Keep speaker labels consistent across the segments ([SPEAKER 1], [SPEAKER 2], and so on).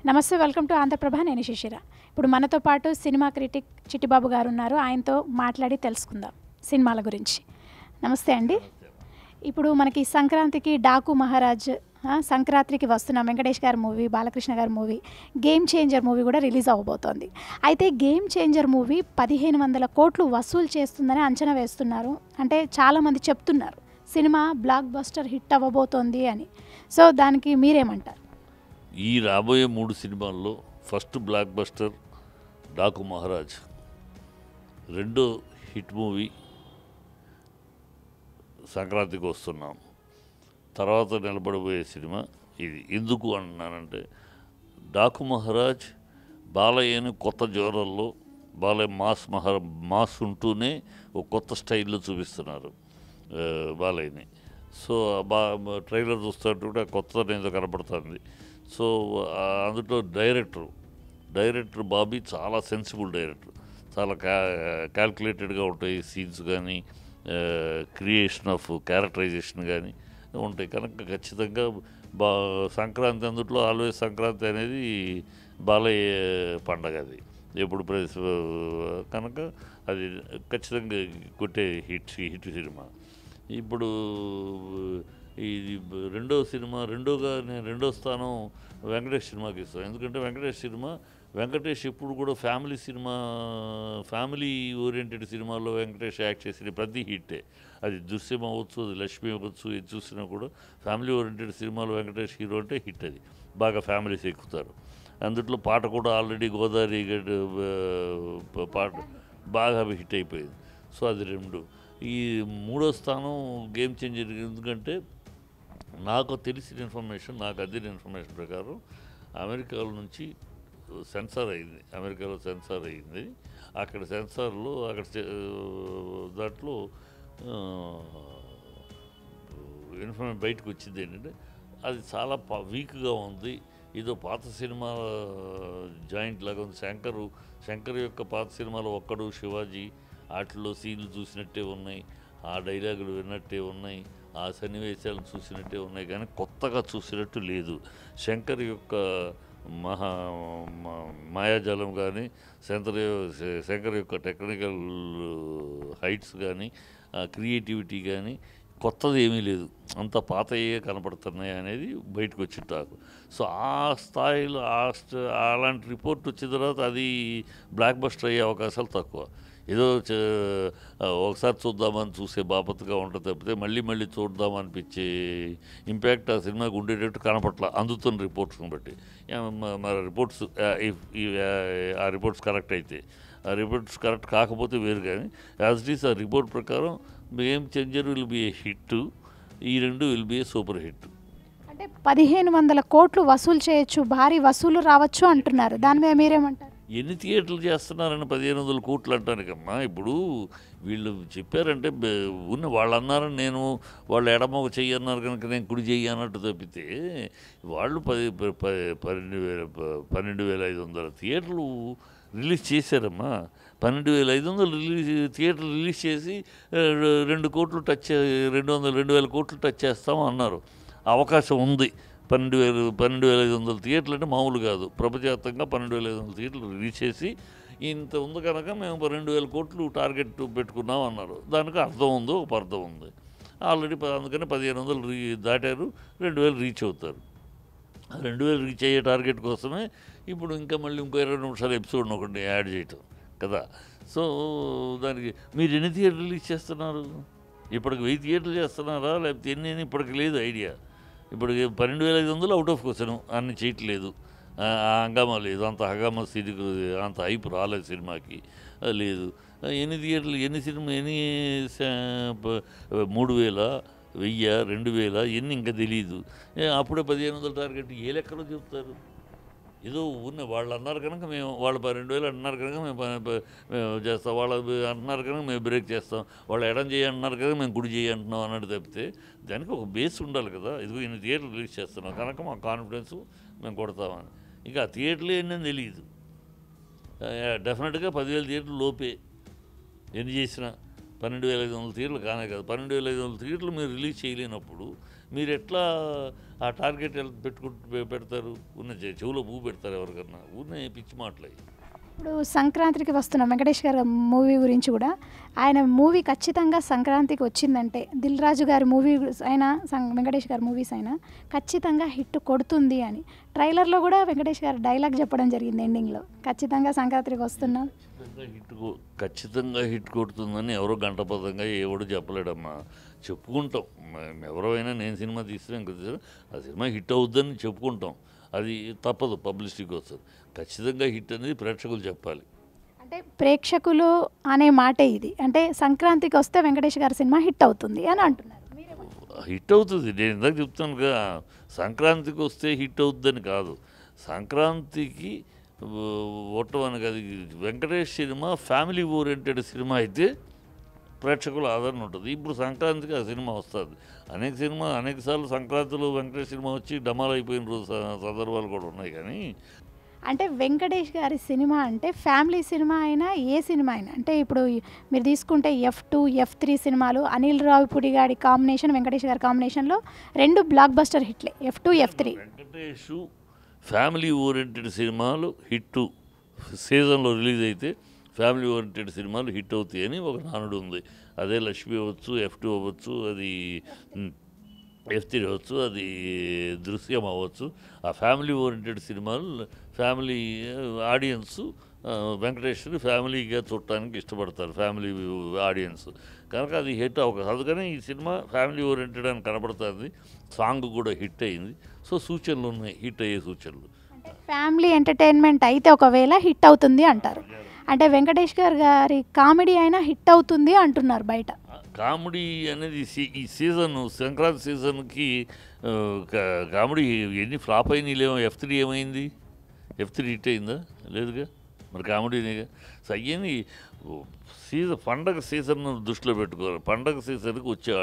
[SPEAKER 1] నమస్తే, welcome to Andhraprabha. నేను శిశిర. ఇప్పుడు మనతో పాటు సినిమా క్రిటిక్ చిట్టిబాబు గారు ఉన్నారు. ఆయనతో మాట్లాడి తెలుసుకుందాం సినిమాల గురించి. నమస్తే అండి. ఇప్పుడు మనకి సంక్రాంతికి డాకు మహారాజ్, సంక్రాంతికి వస్తున్నాం, వెంకటేష్ గారి మూవీ, బాలకృష్ణ గారి మూవీ, గేమ్ చేంజర్ మూవీ కూడా రిలీజ్ అవ్వబోతోంది. అయితే గేమ్ చేంజర్ మూవీ 1500 కోట్లు వసూలు చేస్తుందని అంచనా వేస్తున్నారు. అంటే చాలామంది చెప్తున్నారు సినిమా బ్లాక్ బస్టర్ హిట్ అవ్వబోతోంది అని. సో దానికి మీరేమంటారు?
[SPEAKER 2] ఈ రాబోయే 3 సినిమాల్లో first block buster Daaku Maharaj, రెండో హిట్ మూవీ సంక్రాంతికి వస్తున్నాం, తర్వాత నిలబడబోయే సినిమా ఇది. ఎందుకు అంటున్నానంటే డాకు మహారాజ్ బాలయ్యని కొత్త జోరల్లో, బాలయ్య మాస్ ఉంటూనే ఒక కొత్త స్టైల్లో చూపిస్తున్నారు బాలయ్యని. సో ట్రైలర్ చూస్తుంటే కూడా కొత్త ఏదో కనపడుతుంది. సో అందులో డైరెక్టర్ బాబీ చాలా సెన్సిబుల్ డైరెక్టర్, చాలా క్యాల్కులేటెడ్గా ఉంటాయి సీన్స్ కానీ, క్రియేషన్ ఆఫ్ క్యారెక్టరైజేషన్ కానీ ఉంటాయి. కనుక ఖచ్చితంగా సంక్రాంతి, అందులో ఆల్వేస్ సంక్రాంతి అనేది బాలయ్య పండగ, అది ఎప్పుడు కనుక అది ఖచ్చితంగా కొట్టే హిట్ సినిమా. ఇప్పుడు ఇది రెండో స్థానం వెంకటేష్ సినిమాకి ఇస్తాను. ఎందుకంటే వెంకటేష్ ఎప్పుడు కూడా ఫ్యామిలీ ఓరియంటెడ్ సినిమాల్లో వెంకటేష్ యాక్ట్ చేసిన ప్రతి హిట్టే. అది దృశ్యం అవ్వచ్చు, అది లక్ష్మి అవ్వచ్చు, ఇది చూసినా కూడా ఫ్యామిలీ ఓరియంటెడ్ సినిమాలో వెంకటేష్ హీరో అంటే హిట్, అది బాగా ఫ్యామిలీస్ ఎక్కుతారు. అందుట్లో పాట కూడా ఆల్రెడీ గోదావరి పాట బాగా హిట్ అయిపోయింది. సో అది రెండు. ఈ మూడో స్థానం గేమ్ చేంజర్. ఎందుకంటే నాకు తెలిసిన ఇన్ఫర్మేషన్, నాకు అందిన ఇన్ఫర్మేషన్ ప్రకారం అమెరికాలో నుంచి అమెరికాలో సెన్సార్ అయింది. అక్కడ సెన్సార్లో దాంట్లో ఇన్ఫర్మేషన్ బయటకు వచ్చింది ఏంటంటే అది చాలా వీక్గా ఉంది. ఏదో పాత సినిమా జాయింట్ లాగా ఉంది. శంకర్ యొక్క పాత సినిమాలో ఒక్కడు, శివాజీ, వాటిలో సీన్లు చూసినట్టే ఉన్నాయి, ఆ డైలాగులు విన్నట్టే ఉన్నాయి, ఆ సన్నివేశాలను చూసినట్టే ఉన్నాయి, కానీ కొత్తగా చూసినట్టు లేదు. శంకర్ యొక్క మాయాజాలం కానీ, శంకర్ యొక్క టెక్నికల్ హైట్స్ కానీ, క్రియేటివిటీ కానీ కొత్తది ఏమీ లేదు, అంత పాతయే కనపడుతున్నాయి అనేది బయటకు వచ్చి టాకు. సో ఆ స్థాయిలో అలాంటి రిపోర్ట్ వచ్చిన తర్వాత అది బ్లాక్ బస్టర్ అయ్యే అవకాశాలు తక్కువ. ఏదో ఒకసారి చూద్దామని చూసే బాపత్గా ఉంటుంది తప్పితే మళ్ళీ చూద్దామనిపించే ఇంపాక్ట్ ఆ సినిమాకి ఉండేటట్టు కనపట్ల అందుతున్న రిపోర్ట్స్ని బట్టి. మరి ఆ రిపోర్ట్స్ కరెక్ట్ అయితే, ఆ రిపోర్ట్స్ కరెక్ట్ కాకపోతే వేరు, కానీ యాజ్ ఇట్ ఈస్ ఆ రిపోర్ట్ ప్రకారం game changer will be A hit, ఈ రెండు will be A super hit.
[SPEAKER 1] అంటే 1500 కోట్లు వసూలు చేయొచ్చు, భారీ వసూలు రావచ్చు అంటున్నారు. దాని మీద మీరేమంటారు?
[SPEAKER 2] ఎన్ని థియేటర్లు చేస్తున్నారని 1500 కోట్లు అంటానికమ్మా. ఇప్పుడు వీళ్ళు చెప్పారంటే వాళ్ళు అన్నారని వాళ్ళు ఎడమ చెయ్యి అన్నారు కనుక నేను కుడి చెయ్యి అన్నట్టు తప్పితే వాళ్ళు 12,500 థియేటర్లు రిలీజ్ చేశారమ్మా. 12,500 థియేటర్లు రిలీజ్ చేసి 2 కోట్లు టచ్ చేస్తాము అన్నారు. అవకాశం ఉంది. 12,500 థియేటర్లు అంటే మామూలు కాదు. ప్రపంచవ్యాప్తంగా 12,500 థియేటర్లు రిలీజ్ చేసి ఇంత ఉంది కనుక మేము 2,000 కోట్లు టార్గెట్ పెట్టుకున్నాం అన్నారు. దానికి అర్థం ఉంది, ఒక అర్థం ఉంది. ఆల్రెడీ అందుకని 1,500 దాటారు, 2,000 రీచ్ అవుతారు. 2,000 రీచ్ అయ్యే టార్గెట్ కోసమే ఇప్పుడు ఇంకా మళ్ళీ ఇంకో 20 నిమిషాల ఎపిసోడ్ని ఒకటి యాడ్ చేయటం కదా. సో దానికి మీరు ఎన్ని థియేటర్లు రిలీజ్ చేస్తున్నారు? ఇప్పటికి 1000 థియేటర్లు చేస్తున్నారా, లేకపోతే ఎన్ని అని ఇప్పటికి లేదు ఐడియా. ఇప్పుడు 12,500 అవుట్ ఆఫ్ క్వశ్చన్, అన్ని చేయట్లేదు. హంగామా లేదు, అంత హంగామా సిరీకి అంత హైప్ రాలేదు సినిమాకి, లేదు. ఎన్ని థియేటర్లు, ఎన్ని 3,000, 1,000, 2,000 ఎన్ని ఇంకా తెలియదు. అప్పుడే 1,500 టార్గెట్ ఏ లెక్కలో చెప్తారు? ఏదో వాళ్ళు అన్నారు కనుక వాళ్ళు 12,000 అంటున్నారు కనుక మేము చేస్తాం, వాళ్ళు అంటున్నారు కనుక మేము బ్రేక్ చేస్తాం, వాళ్ళు ఎడం చేయి అంటున్నారు కనుక మేము గుడి చేయి అంటున్నాం అన్నట్టు తప్పితే దానికి ఒక బేస్ ఉండాలి కదా. ఇదిగో ఇన్ని థియేటర్లు రిలీజ్ చేస్తున్నాం కనుక మా కాన్ఫిడెన్స్ మేము కొడతామని. ఇంకా ఆ థియేటర్లు ఏంటని తెలియదు. డెఫినెట్గా 10,000 థియేటర్లు లోపే ఎన్ని చేసినా. 12,500 థియేటర్లు కానే కాదు. 12,500 థియేటర్లు మీరు రిలీజ్ చేయలేనప్పుడు మీరు ఎట్లా ఆ టార్గెట్ పెడతారు? ఉన్న చెవులో పువ్వు పెడతారు ఎవరికన్నా? ఊరినే పిచ్చి మాటలు.
[SPEAKER 1] ఇప్పుడు సంక్రాంతికి వస్తున్న వెంకటేష్ గారి మూవీ గురించి కూడా, ఆయన మూవీ ఖచ్చితంగా సంక్రాంతికి వచ్చిందంటే, దిల్ రాజు గారి మూవీస్ అయినా వెంకటేష్ గారి మూవీస్ అయినా ఖచ్చితంగా హిట్ కొడుతుంది అని ట్రైలర్లో కూడా వెంకటేష్ గారు డైలాగ్ చెప్పడం జరిగింది ఎండింగ్లో, ఖచ్చితంగా సంక్రాంతికి వస్తున్నాం,
[SPEAKER 2] ఖచ్చితంగా హిట్ కొడుతుందని ఎవరో గంటపదంగా ఎవడు చెప్పలేడమ్మా. చెప్పుకుంటాం ఎవరైనా, నేను సినిమా తీస్తే ఆ సినిమా హిట్ అవుద్దని చెప్పుకుంటాం, అది తప్పదు, పబ్లిసిటీకి వస్తుంది. ఖచ్చితంగా హిట్ అనేది ప్రేక్షకులు చెప్పాలి.
[SPEAKER 1] అంటే ప్రేక్షకులు అనే మాటే ఇది, అంటే సంక్రాంతికి వస్తే వెంకటేష్ గారి సినిమా హిట్ అవుతుంది అని అంటున్నారు.
[SPEAKER 2] హిట్ అవుతుంది, నేను ఇందాక చెప్తాను కదా, సంక్రాంతికి వస్తే హిట్ అవుతుందని కాదు, సంక్రాంతికి ఒట్టమని కాదు. Venkatesh cinema family oriented cinema అయితే ప్రేక్షకుల ఆదరణ ఉంటుంది. ఇప్పుడు సంక్రాంతికి ఆ సినిమా వస్తుంది. అనేక సార్లు సంక్రాంతిలో వెంకటేష్ సినిమా వచ్చి డమాల్ అయిపోయిన రోజు సందర్భాలు కూడా ఉన్నాయి. కానీ
[SPEAKER 1] అంటే వెంకటేష్ గారి సినిమా అంటే ఫ్యామిలీ సినిమా అయినా ఏ సినిమా అయినా, అంటే ఇప్పుడు మీరు తీసుకుంటే F2, F3 సినిమాలు అనిల్ రావిపూడి గారి కాంబినేషన్, వెంకటేష్ గారి కాంబినేషన్లో 2 block buster, F2, F3.
[SPEAKER 2] Venkatesh family oriented సినిమాలు హిట్ సీజన్లో రిలీజ్ అయితే ఫ్యామిలీ ఓరియంటెడ్ సినిమాలు హిట్ అవుతాయి అని ఒక నానుడు ఉంది. అదే లక్ష్మి అవ్వచ్చు, F2 అవ్వచ్చు, అది F3 అవ్వచ్చు, అది దృశ్యం అవ్వచ్చు. ఆ ఫ్యామిలీ ఓరియంటెడ్ సినిమాలు ఫ్యామిలీ ఆడియన్స్ వెంకటేశ్వరి ఫ్యామిలీగా చూడటానికి ఇష్టపడతారు, ఫ్యామిలీ ఆడియన్స్ కనుక అది హిట్ అవ్వదు. అందుకని ఈ సినిమా ఫ్యామిలీ ఓరియంటెడ్ అని కనబడుతుంది. సాంగ్ కూడా హిట్ అయింది. సో సూచనలు ఉన్నాయి, హిట్ అయ్యే సూచనలు.
[SPEAKER 1] ఫ్యామిలీ ఎంటర్టైన్మెంట్ అయితే ఒకవేళ హిట్ అవుతుంది అంటారు. అంటే వెంకటేష్ గారి కామెడీ అయినా హిట్ అవుతుంది అంటున్నారు బయట.
[SPEAKER 2] కామెడీ అనేది ఈ సీజన్ సంక్రాంతి సీజన్కి కామెడీ ఎన్ని ఫ్లాప్ అయినాయి లేవో. F3 ఏమైంది? F3 హిట్ అయిందా? లేదుగా. మరి కామెడీనేగా. సో అయ్యని పండగ సీజన్ దృష్టిలో పెట్టుకోవాలి. పండగ సీజన్కి వచ్చే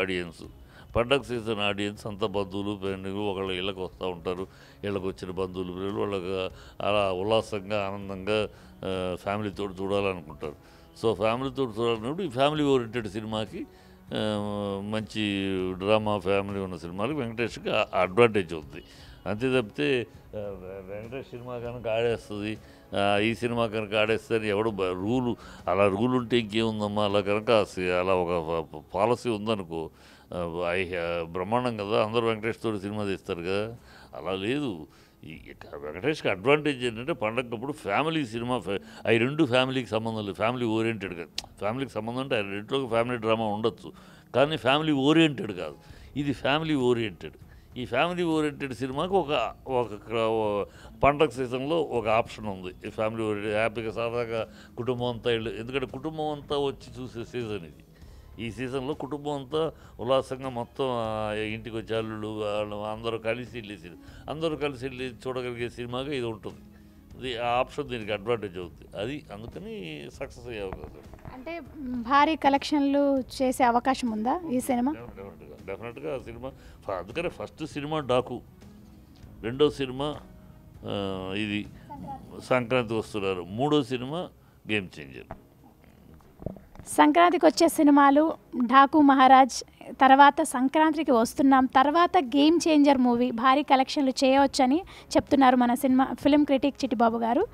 [SPEAKER 2] పండగ సీజన్ ఆడియన్స్ అంతా బంధువులు ఫ్రెండ్లు ఒకళ్ళు ఇళ్ళకి వస్తూ ఉంటారు. ఇళ్ళకి వచ్చిన బంధువులు ఫ్రెండ్లు వాళ్ళకి అలా ఉల్లాసంగా ఆనందంగా ఫ్యామిలీతో చూడాలనుకుంటారు. సో ఫ్యామిలీతో చూడాలన్నప్పుడు ఈ ఫ్యామిలీ ఓరియంటెడ్ సినిమాకి మంచి డ్రామా ఫ్యామిలీ ఉన్న సినిమాలకు వెంకటేష్కి అడ్వాంటేజ్ ఉంది. అంతే తప్పితే వెంకటేష్ సినిమా కనుక ఆడేస్తుంది, ఈ సినిమా కనుక ఆడేస్తే ఎవడు అలా రూల్ ఉంటే ఇంకేముందమ్మా. అలా కనుక అలా ఒక పాలసీ ఉందనుకో బ్రహ్మాండం కదా, అందరూ వెంకటేష్ తోటి సినిమా తీస్తారు కదా. అలా లేదు. ఈ వెంకటేష్కి అడ్వాంటేజ్ ఏంటంటే పండగప్పుడు ఫ్యామిలీ సినిమా, అవి 2 ఫ్యామిలీకి సంబంధం లేదు, ఫ్యామిలీ ఓరియంటెడ్ కాదు. ఫ్యామిలీకి సంబంధం అంటే 2 ఫ్యామిలీ డ్రామా ఉండొచ్చు, కానీ ఫ్యామిలీ ఓరియంటెడ్ కాదు. ఇది ఫ్యామిలీ ఓరియంటెడ్. ఈ ఫ్యామిలీ ఓరియంటెడ్ సినిమాకి ఒక పండగ సీజన్లో ఒక ఆప్షన్ ఉంది. ఈ ఫ్యామిలీ ఓరియంటెడ్ హ్యాపీగా సరదాగా కుటుంబం అంతా ఎందుకంటే కుటుంబం అంతా వచ్చి చూసే సీజన్ ఇది. ఈ సీజన్లో కుటుంబం అంతా ఉల్లాసంగా మొత్తం ఇంటికి వచ్చే అల్లుళ్ళు అందరూ కలిసి వెళ్ళి చూడగలిగే సినిమాగా ఇది ఉంటుంది. ఇది ఆ ఆప్షన్ దీనికి అడ్వాంటేజ్ అవుతుంది. అది అందుకని సక్సెస్ అయ్యే అవకాశం.
[SPEAKER 1] అంటే భారీ కలెక్షన్లు చేసే అవకాశం ఉందా ఈ సినిమా?
[SPEAKER 2] డెఫినెట్గా ఆ సినిమా. అందుకనే ఫస్ట్ సినిమా డాకు, రెండో సినిమా ఇది సంక్రాంతి వస్తున్నారు, మూడో సినిమా గేమ్ చేంజర్.
[SPEAKER 1] సంక్రాంతికి వచ్చే సినిమాలు ఢాకు మహారాజ్, తర్వాత సంక్రాంతికి వస్తున్నాం, తర్వాత గేమ్ చేంజర్ మూవీ భారీ కలెక్షన్లు చేయవచ్చని చెప్తున్నారు మన ఫిలిం క్రిటిక్ చిట్టిబాబు గారు.